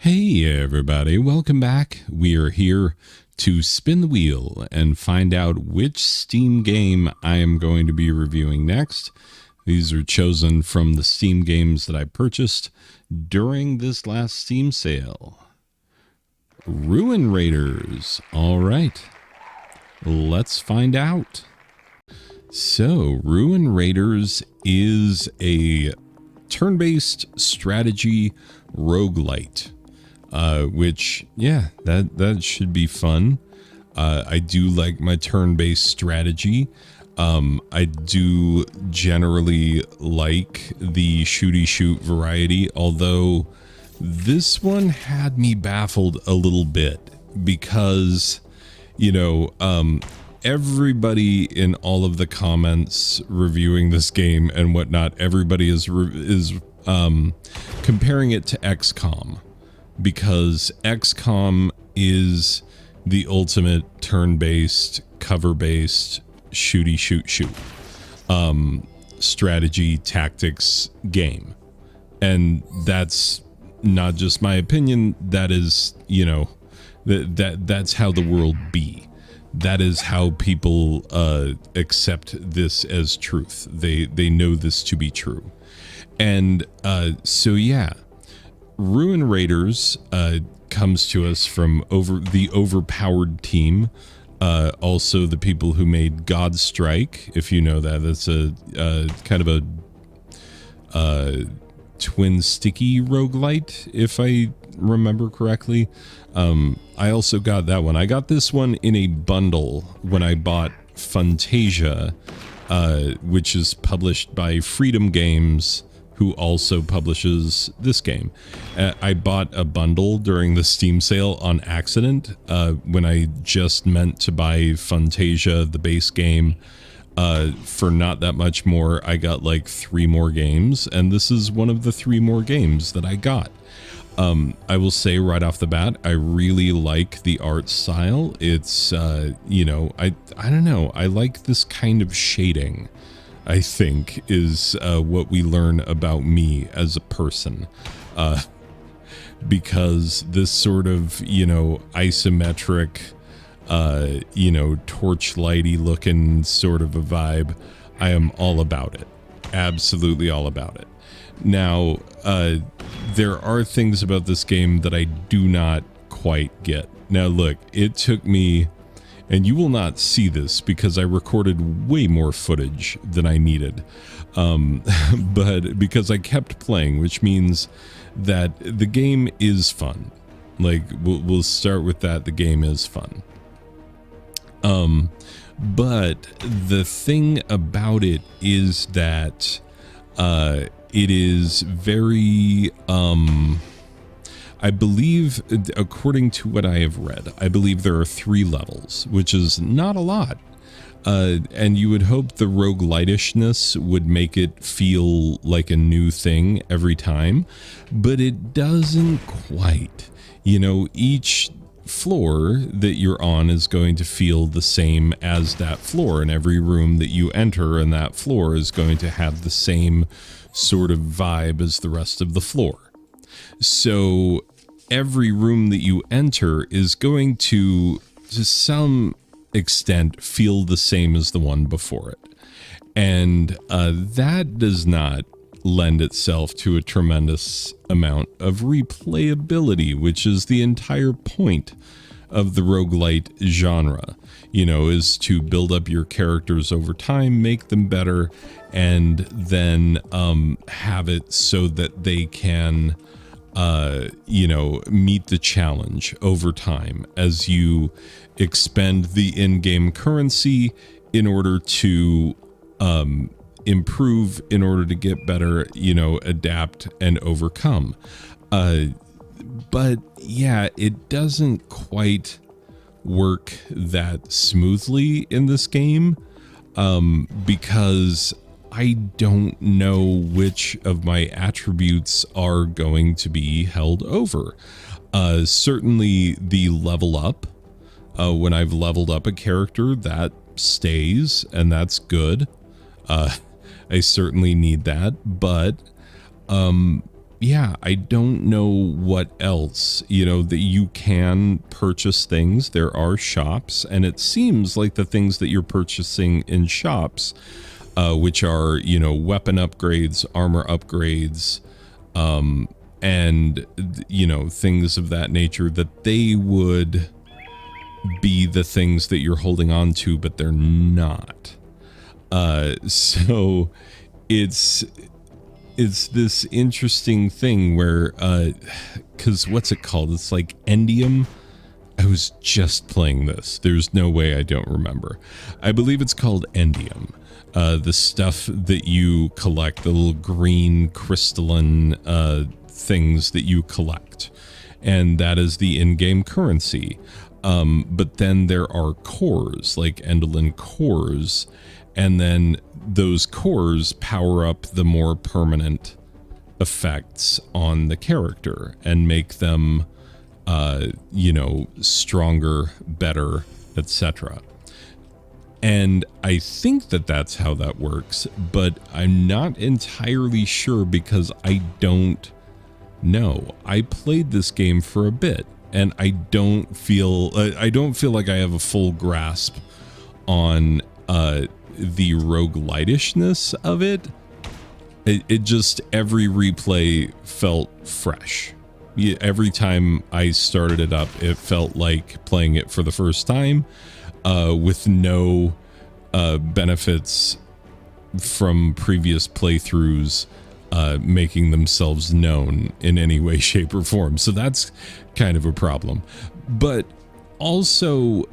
Hey everybody, welcome back. We are here to spin the wheel and find out which Steam game I am going to be reviewing next. These are chosen from the Steam games that I purchased during this last Steam sale. Ruin Raiders. All right, let's find out. So, Ruin Raiders is a turn-based strategy roguelite. Which, yeah, that should be fun. I do like my turn-based strategy. I do generally like the shooty shoot variety, although this one had me baffled a little bit because, everybody in all of the comments reviewing this game and whatnot, everybody is comparing it to XCOM. Because XCOM is the ultimate turn-based, cover-based, shooty shoot strategy tactics game. And that's not just my opinion, that is, that's how the world be. That is how people accept this as truth. They know this to be true. And so yeah, Ruin Raiders comes to us from the Overpowered team. Also, the people who made God Strike, if you know that, that's a kind of a twin sticky roguelite, if I remember correctly. I also got that one. I got this one in a bundle when I bought Fantasia, which is published by Freedom Games, who also publishes this game. I bought a bundle during the Steam sale on accident when I just meant to buy Fantasia, the base game, for not that much more. I got like 3 more games, and this is one of the 3 more games that I got. I will say right off the bat, I really like the art style. It's, I don't know, I like this kind of shading, I think, is what we learn about me as a person. Because this sort of, isometric, torchlighty looking sort of a vibe, I am all about it. Absolutely all about it. Now, there are things about this game that I do not quite get. Now, look, it took me... And you will not see this because I recorded way more footage than I needed. But because I kept playing, which means that the game is fun. Like, we'll start with that. The game is fun. But the thing about it is that it is very... I believe, according to what I have read, I believe there are 3 levels, which is not a lot. And you would hope the roguelitishness would make it feel like a new thing every time, but it doesn't quite. Each floor that you're on is going to feel the same as that floor, and every room that you enter in that floor is going to have the same sort of vibe as the rest of the floor. So every room that you enter is going to some extent, feel the same as the one before it. And that does not lend itself to a tremendous amount of replayability, which is the entire point of the roguelite genre, is to build up your characters over time, make them better, and then have it so that they can... meet the challenge over time as you expend the in-game currency in order to improve, in order to get better, adapt and overcome. But yeah, it doesn't quite work that smoothly in this game because I don't know which of my attributes are going to be held over. Certainly the level up. When I've leveled up a character, that stays, and that's good. I certainly need that, but yeah, I don't know what else, you know, that you can purchase things. There are shops, and it seems like the things that you're purchasing in shops, which are, you know, weapon upgrades, armor upgrades, and, you know, things of that nature, that they would be the things that you're holding on to, but they're not. So it's this interesting thing where, because what's it called? It's like Endium. I was just playing this. There's no way I don't remember. I believe it's called Endium. The stuff that you collect, the little green crystalline things that you collect. And that is the in-game currency. But then there are cores, like Endolin cores. And then those cores power up the more permanent effects on the character and make them, you know, stronger, better, etc. And I think that that's how that works, but I'm not entirely sure because I don't know. I played this game for a bit, and I don't feel like I have a full grasp on the roguelitishness of it. It just, every replay felt fresh. Every time I started it up, it felt like playing it for the first time, with no benefits from previous playthroughs making themselves known in any way, shape, or form. So that's kind of a problem. But also,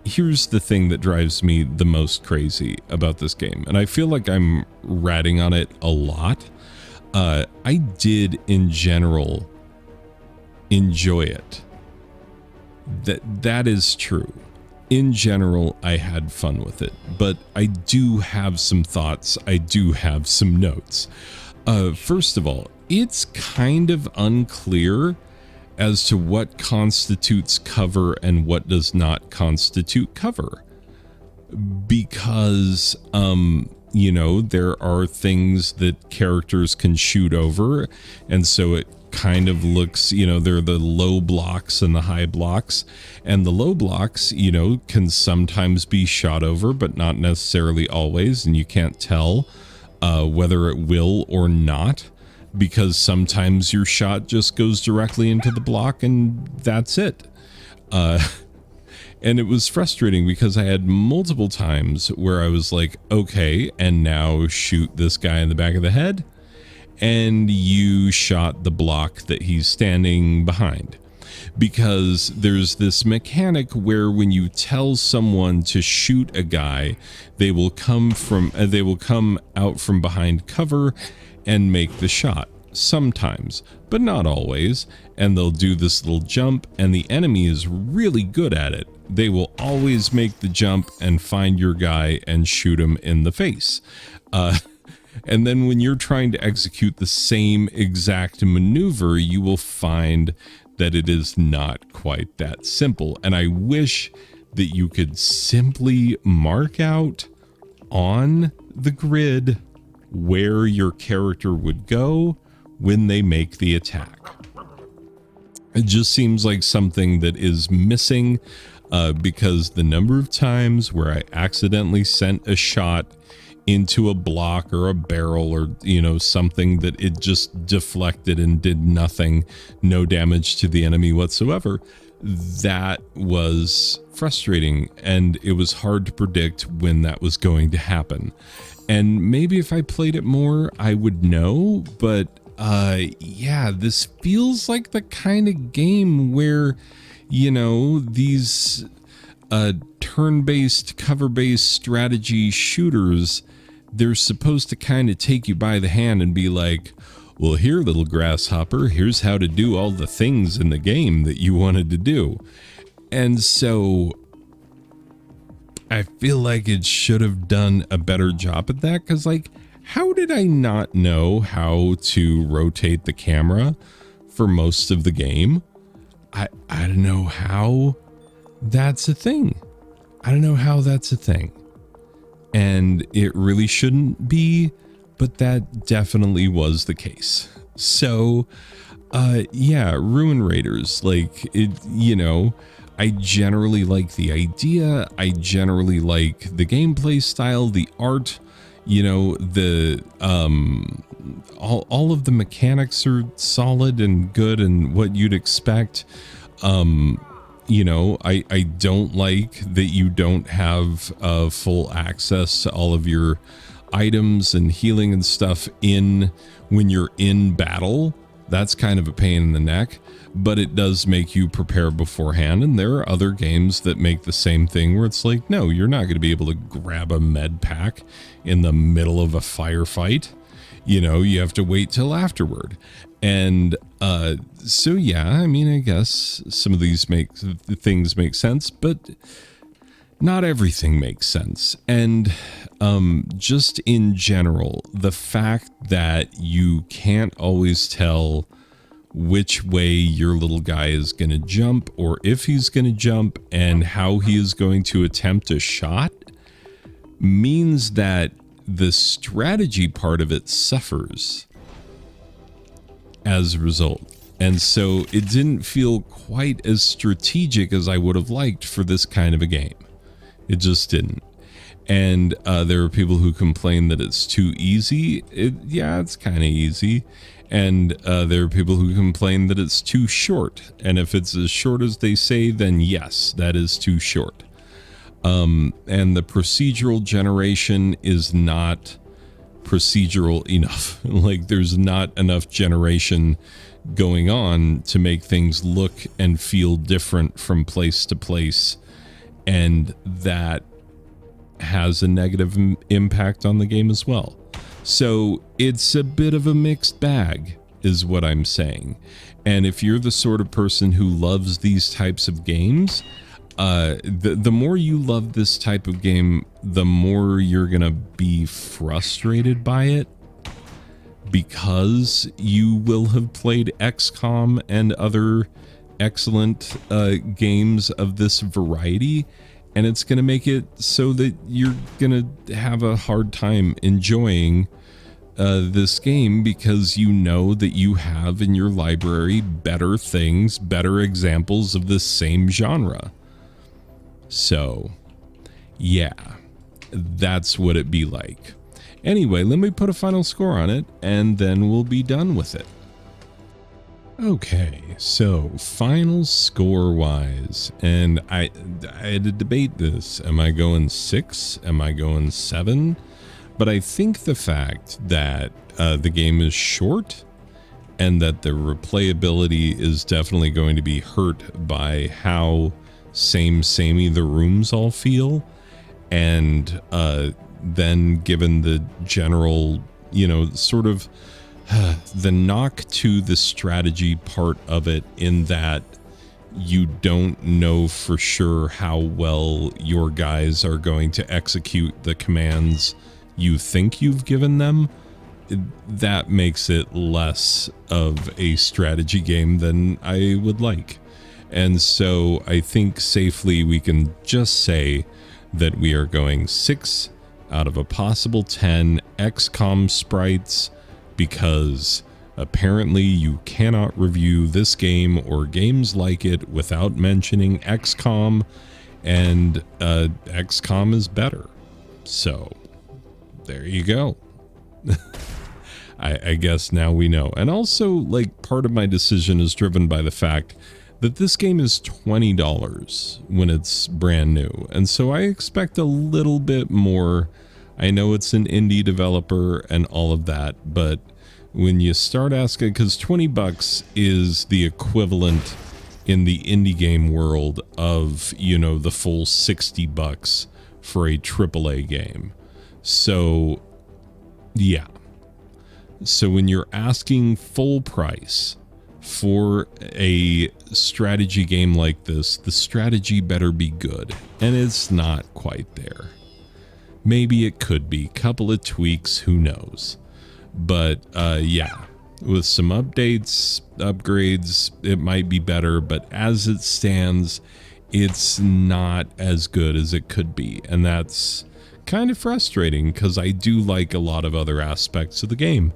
here's the thing that drives me the most crazy about this game, and I feel like I'm ratting on it a lot. I did in general enjoy it. That is true. In general, I had fun with it, but I do have some thoughts. I do have some notes. First of all, it's kind of unclear as to what constitutes cover and what does not constitute cover. Because, you know, there are things that characters can shoot over, and so it kind of looks, you know, there are the low blocks and the high blocks, and the low blocks, you know, can sometimes be shot over, but not necessarily always, and you can't tell whether it will or not, because sometimes your shot just goes directly into the block and that's it. And it was frustrating because I had multiple times where I was like, okay, and now shoot this guy in the back of the head, and you shot the block that he's standing behind. Because there's this mechanic where when you tell someone to shoot a guy, they will come out from behind cover and make the shot. Sometimes, but not always, and they'll do this little jump, and the enemy is really good at it. They will always make the jump and find your guy and shoot him in the face. And then when you're trying to execute the same exact maneuver, you will find that it is not quite that simple. And I wish that you could simply mark out on the grid where your character would go when they make the attack. It just seems like something that is missing, because the number of times where I accidentally sent a shot into a block or a barrel or, you know, something that it just deflected and did nothing, no damage to the enemy whatsoever, that was frustrating, and it was hard to predict when that was going to happen. And maybe if I played it more, I would know, but yeah, this feels like the kind of game where, you know, these turn-based, cover-based strategy shooters, they're supposed to kind of take you by the hand and be like, well, here, little grasshopper, here's how to do all the things in the game that you wanted to do. And so I feel like it should have done a better job at that, because, like, how did I not know how to rotate the camera for most of the game? I don't know how that's a thing. I don't know how that's a thing. And it really shouldn't be, but that definitely was the case. So, yeah, Ruin Raiders, like, it, I generally like the idea. I generally like the gameplay style, the art, the, all of the mechanics are solid and good and what you'd expect. I don't like that you don't have full access to all of your items and healing and stuff when you're in battle. That's kind of a pain in the neck, but it does make you prepare beforehand. And there are other games that make the same thing where it's like, no, you're not going to be able to grab a med pack in the middle of a firefight. You have to wait till afterward. And so, yeah, I mean, I guess some of these things make sense, but not everything makes sense. And just in general, the fact that you can't always tell which way your little guy is going to jump, or if he's going to jump, and how he is going to attempt a shot, means that the strategy part of it suffers as a result. And so it didn't feel quite as strategic as I would have liked for this kind of a game. It just didn't. And there are people who complain that it's too easy. It's kind of easy. And there are people who complain that it's too short. And if it's as short as they say, then yes, that is too short. And the procedural generation is not procedural enough. Like, there's not enough generation going on to make things look and feel different from place to place. And that has a negative impact on the game as well. So it's a bit of a mixed bag, is what I'm saying. And if you're the sort of person who loves these types of games, the more you love this type of game, the more you're gonna be frustrated by it, because you will have played XCOM and other excellent games of this variety, and it's going to make it so that you're going to have a hard time enjoying this game, because you know that you have in your library better things, better examples of this same genre. So, yeah, that's what it'd be like. Anyway, let me put a final score on it, and then we'll be done with it. Okay, so final score-wise, and I had to debate this. Am I going 6? Am I going 7? But I think the fact that the game is short and that the replayability is definitely going to be hurt by how samey the rooms all feel, and then given the general, sort of the knock to the strategy part of it, in that you don't know for sure how well your guys are going to execute the commands you think you've given them, that makes it less of a strategy game than I would like. And so I think safely we can just say that we are going 6 out of a possible 10 XCOM sprites, because apparently you cannot review this game or games like it without mentioning XCOM, and XCOM is better. So there you go. I guess now we know. And also, like, part of my decision is driven by the fact that this game is $20 when it's brand new. And so I expect a little bit more. I know it's an indie developer and all of that, but when you start asking, because $20 is the equivalent in the indie game world of, the full $60 for a AAA game. So, yeah. So when you're asking full price for a strategy game like this, the strategy better be good. And it's not quite there. Maybe it could be. Couple of tweaks, who knows. But yeah, with some updates, upgrades, it might be better. But as it stands, it's not as good as it could be. And that's kind of frustrating because I do like a lot of other aspects of the game.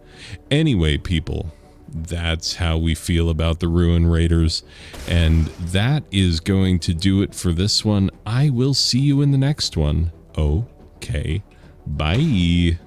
Anyway, people, that's how we feel about the Ruin Raiders, and that is going to do it for this one. I will see you in the next one. Okay, bye.